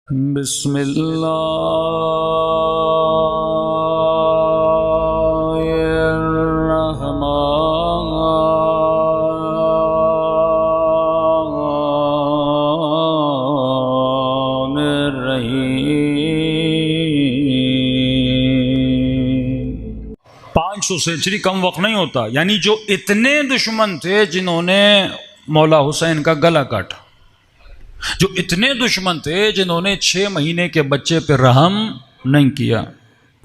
बिस्मिल्लाहिर्रहमानिर्रहीम। 500 सेंचुरी कम वक्त नहीं होता। यानी जो इतने दुश्मन थे जिन्होंने मौला हुसैन का गला काटा, जो इतने दुश्मन थे जिन्होंने 6 महीने के बच्चे पर रहम नहीं किया।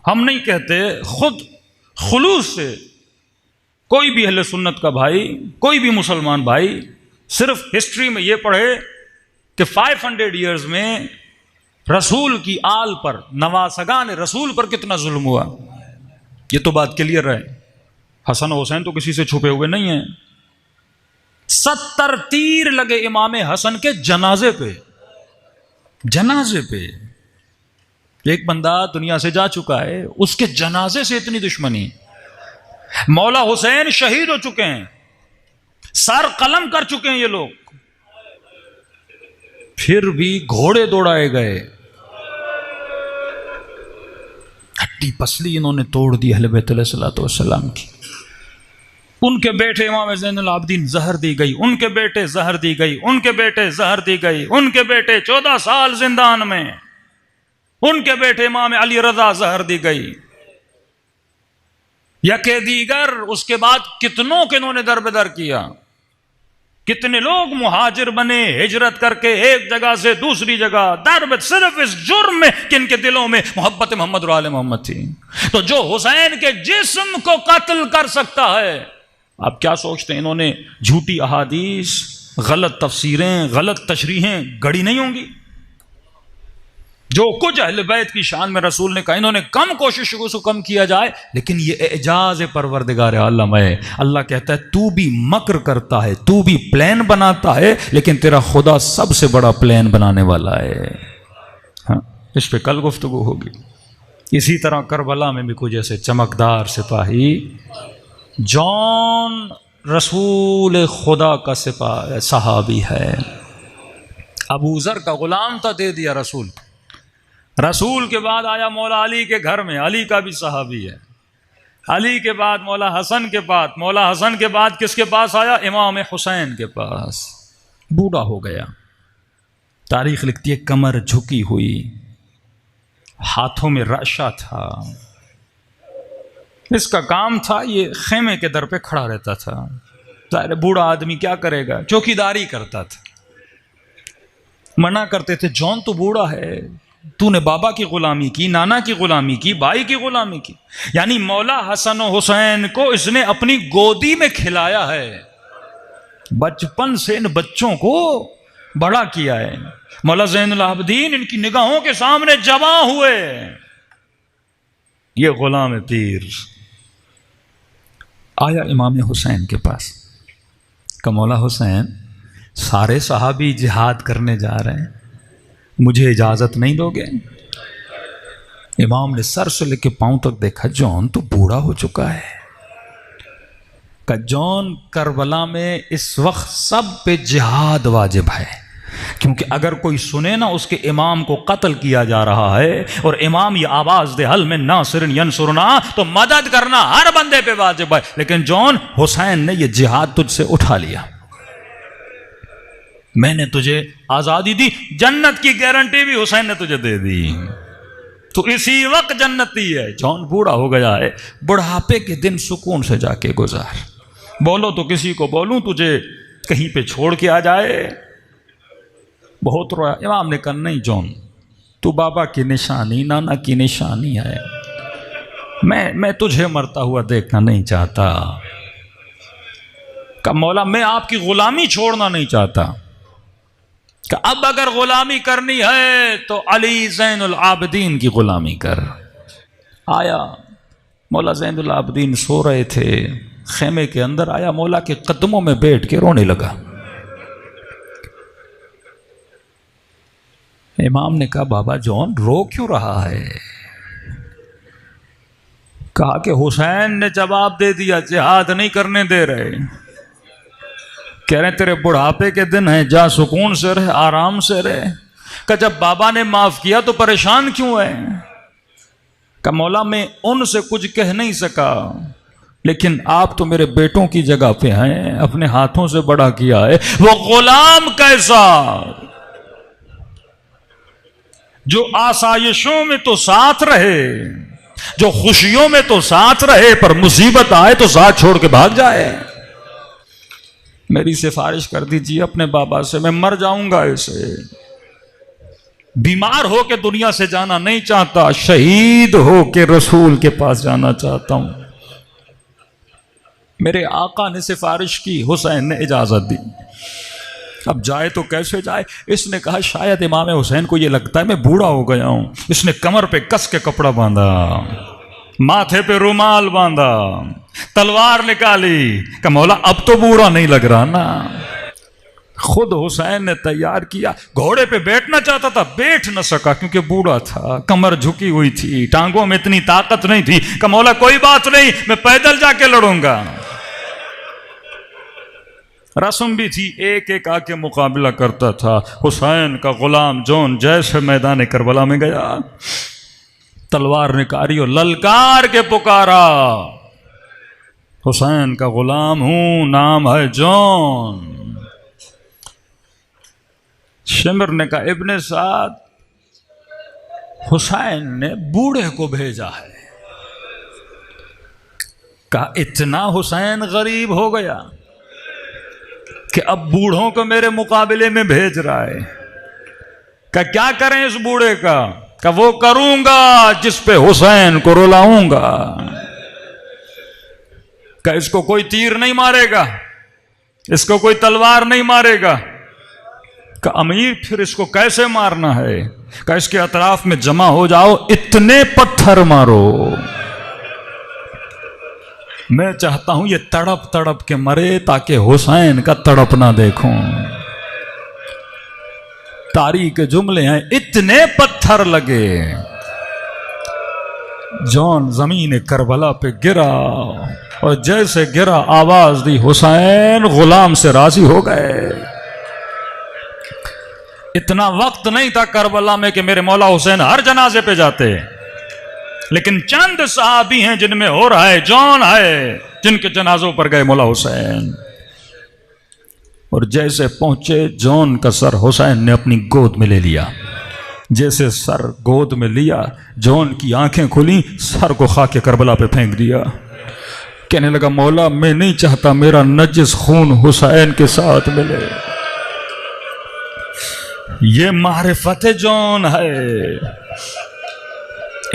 हम नहीं कहते, खुद खुलूस से कोई भी अहले सुन्नत का भाई, कोई भी मुसलमान भाई सिर्फ हिस्ट्री में ये पढ़े कि 500 ईयर्स में रसूल की आल पर, नवासगान रसूल पर कितना जुल्म हुआ। ये तो बात क्लियर है। हसन हुसैन तो किसी से छुपे हुए नहीं हैं। 70 तीर लगे इमाम हसन के जनाजे पे। एक बंदा दुनिया से जा चुका है, उसके जनाजे से इतनी दुश्मनी। मौला हुसैन शहीद हो चुके हैं, सर कलम कर चुके हैं ये लोग, फिर भी घोड़े दौड़ाए गए। हड्डी पसली इन्होंने तोड़ दी अहले बैत अलैहिस्सलातु वस्सलाम की। उनके बेटे इमाम ज़ैनुल आबिदीन जहर दी गई, उनके बेटे जहर दी गई, उनके बेटे जहर दी गई, उनके बेटे 14 साल जिंदान में, उनके बेटे इमाम अली रजा जहर दी गई। यके दीगर उसके बाद कितनों के इन्होंने दरबदर किया। कितने लोग मुहाजिर बने, हिजरत करके एक जगह से दूसरी जगह, दरबद सिर्फ इस जुर्म में कि इनके दिलों में मोहब्बत मोहम्मद और आले मोहम्मद थी। तो जो हुसैन के जिस्म को कत्ल कर सकता है, आप क्या सोचते हैं इन्होंने झूठी अहादीस, गलत तफसीरें, गलत तशरीहें गढ़ी नहीं होंगी? जो कुछ अहले बैत की शान में रसूल ने कहा, इन्होंने कम कोशिश की उसको कम किया जाए, लेकिन ये एजाज परवरदिगार आलम है। अल्लाह कहता है तू भी मक्र करता है, तू भी प्लान बनाता है, लेकिन तेरा खुदा सबसे बड़ा प्लान बनाने वाला है। हाँ, इस पे कल गुफ्तगू होगी। इसी तरह करबला में भी कुछ ऐसे चमकदार सिपाही, जॉन रसूल खुदा का सहाबी है, अबू ज़र का गुलाम था, दे दिया रसूल। रसूल के बाद आया मौला अली के घर में, अली का भी सहाबी है। अली के बाद मौला हसन के पास, मौला हसन के बाद किसके पास आया? इमाम हुसैन के पास। बूढ़ा हो गया, तारीख लिखती है कमर झुकी हुई, हाथों में रशा था। इसका काम था ये खेमे के दर पे खड़ा रहता था। जाहिर बूढ़ा आदमी क्या करेगा, चौकीदारी करता था। मना करते थे, जॉन तू बूढ़ा है, तूने बाबा की गुलामी की, नाना की गुलामी की, भाई की गुलामी की। यानी मौला हसन हुसैन को इसने अपनी गोदी में खिलाया है, बचपन से इन बच्चों को बड़ा किया है। मौला ज़ैनुल आबिदीन इनकी निगाहों के सामने जवां हुए। ये गुलाम पीर आया इमाम हुसैन के पास, का मौला हुसैन सारे सहाबी जिहाद करने जा रहे हैं, मुझे इजाज़त नहीं दोगे? इमाम ने सर से लेके पांव तक देखा, जॉन तो बूढ़ा हो चुका है। का जॉन करबला में इस वक्त सब पे जिहाद वाजिब है, क्योंकि अगर कोई सुने ना उसके इमाम को कत्ल किया जा रहा है और इमाम ये आवाज दे हल में नासिरन यंसुरना, तो मदद करना हर बंदे पे वाजिब है। लेकिन जॉन, हुसैन ने ये जिहाद तुझसे उठा लिया, मैंने तुझे आजादी दी, जन्नत की गारंटी भी हुसैन ने तुझे दे दी, तो इसी वक्त जन्नती है। जॉन बूढ़ा हो गया है, बुढ़ापे के दिन सुकून से जाके गुजार। बोलो तो किसी को बोलूं तुझे कहीं पे छोड़ के आ जाए? बहुत रोया। इमाम ने कहा नहीं जॉन, तू बाबा की निशानी, नाना की निशानी है, मैं तुझे मरता हुआ देखना नहीं चाहता। कहा मौला मैं आपकी गुलामी छोड़ना नहीं चाहता। कहा अब अगर गुलामी करनी है तो अली ज़ैनुल आबिदीन की गुलामी कर। आया, मौला ज़ैनुल आबिदीन सो रहे थे, खेमे के अंदर आया, मौला के कदमों में बैठ के रोने लगा। इमाम ने कहा बाबा जॉन रो क्यों रहा है? कहा कि हुसैन ने जवाब दे दिया, जिहाद नहीं करने दे रहे, कह रहे तेरे बुढ़ापे के दिन हैं, जा सुकून से रहे, आराम से रहे। कि जब बाबा ने माफ किया तो परेशान क्यों है? कि मौला मैं उनसे कुछ कह नहीं सका, लेकिन आप तो मेरे बेटों की जगह पे हैं, अपने हाथों से बड़ा किया है। वो गुलाम कैसा जो आसाइशों में तो साथ रहे, जो खुशियों में तो साथ रहे, पर मुसीबत आए तो साथ छोड़ के भाग जाए। मेरी सिफारिश कर दीजिए अपने बाबा से, मैं मर जाऊंगा ऐसे। बीमार हो के दुनिया से जाना नहीं चाहता, शहीद हो के रसूल के पास जाना चाहता हूं। मेरे आका ने सिफारिश की, हुसैन ने इजाजत दी। अब जाए तो कैसे जाए? इसने कहा शायद इमाम हुसैन को यह लगता है मैं बूढ़ा हो गया हूं। इसने कमर पे कस के कपड़ा बांधा, माथे पे रुमाल बांधा, तलवार निकाली कि मौला अब तो बूढ़ा नहीं लग रहा ना। खुद हुसैन ने तैयार किया। घोड़े पे बैठना चाहता था, बैठ न सका क्योंकि बूढ़ा था, कमर झुकी हुई थी, टांगों में इतनी ताकत नहीं थी कि मौला कोई बात नहीं, मैं पैदल जाके लड़ूंगा। रस्म भी थी, एक एक आके मुकाबला करता था। हुसैन का गुलाम जौन जैसे मैदान करबला में गया, तलवार निकाली और ललकार के पुकारा, हुसैन का गुलाम हूं, नाम है जौन। शिमर ने कहा इब्ने साद, हुसैन ने बूढ़े को भेजा है। कहा इतना हुसैन गरीब हो गया कि अब बूढ़ों को मेरे मुकाबले में भेज रहा है। क्या करें इस बूढ़े का? वो करूंगा जिस पे हुसैन को रुलाऊंगा। इसको कोई तीर नहीं मारेगा, इसको कोई तलवार नहीं मारेगा। अमीर फिर इसको कैसे मारना है? इसके अतराफ में जमा हो जाओ, इतने पत्थर मारो, मैं चाहता हूं ये तड़प तड़प के मरे ताकि हुसैन का तड़पना देखूं। तारीख के जुमले हैं, इतने पत्थर लगे, जौन जमीन करबला पे गिरा और जैसे गिरा आवाज दी, हुसैन गुलाम से राजी हो गए। इतना वक्त नहीं था करबला में कि मेरे मौला हुसैन हर जनाजे पे जाते, लेकिन चंद सहाबी हैं जिनमें हो रहा है, जौन है जिनके जनाजों पर गए मौला हुसैन। और जैसे पहुंचे, जौन का सर हुसैन ने अपनी गोद में ले लिया। जैसे सर गोद में लिया, जौन की आंखें खुली, सर को खाके करबला पे फेंक दिया। कहने लगा मौला मैं नहीं चाहता मेरा नजिस खून हुसैन के साथ मिले। ये मारिफत जौन है।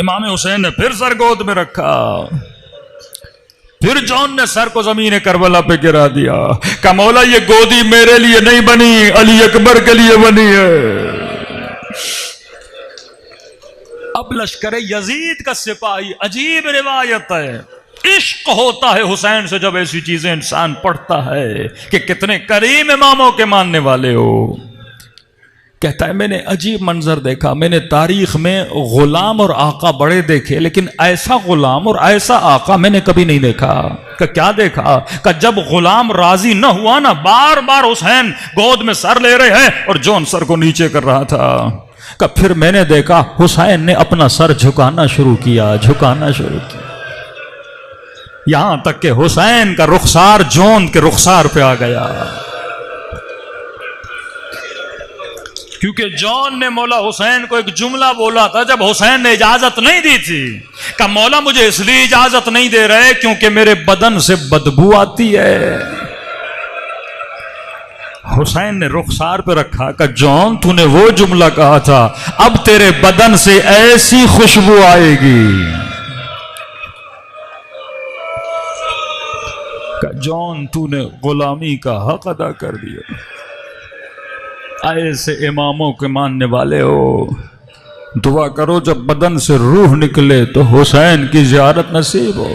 इमाम हुसैन ने फिर सर गोद में रखा, फिर जौन ने सर को जमीन करबला पे गिरा दिया। कहा मौला ये गोदी मेरे लिए नहीं बनी, अली अकबर के लिए बनी है। अब लश्कर यजीद का सिपाही, अजीब रिवायत है, इश्क होता है हुसैन से जब ऐसी चीजें इंसान पढ़ता है कि कितने करीम इमामों के मानने वाले हो। कहता है मैंने अजीब मंजर देखा, मैंने तारीख में गुलाम और आका बड़े देखे, लेकिन ऐसा गुलाम और ऐसा आका मैंने कभी नहीं देखा। क्या देखा? जब गुलाम राजी न हुआ ना, बार बार हुसैन गोद में सर ले रहे हैं और जौन सर को नीचे कर रहा था। फिर मैंने देखा हुसैन ने अपना सर झुकाना शुरू किया, झुकाना शुरू किया, यहां तक कि हुसैन का रुखसार जौन के रुखसार पे आ गया। क्योंकि जॉन ने मौला हुसैन को एक जुमला बोला था जब हुसैन ने इजाजत नहीं दी थी। कहा मौला मुझे इसलिए इजाजत नहीं दे रहे क्योंकि मेरे बदन से बदबू आती है। हुसैन ने रुखसार पे रखा, कहा जॉन तूने वो जुमला कहा था, अब तेरे बदन से ऐसी खुशबू आएगी। कहा जॉन तूने गुलामी का हक अदा कर दिया। ऐसे इमामों के मानने वाले हो, दुआ करो जब बदन से रूह निकले तो हुसैन की ज़ियारत नसीब हो।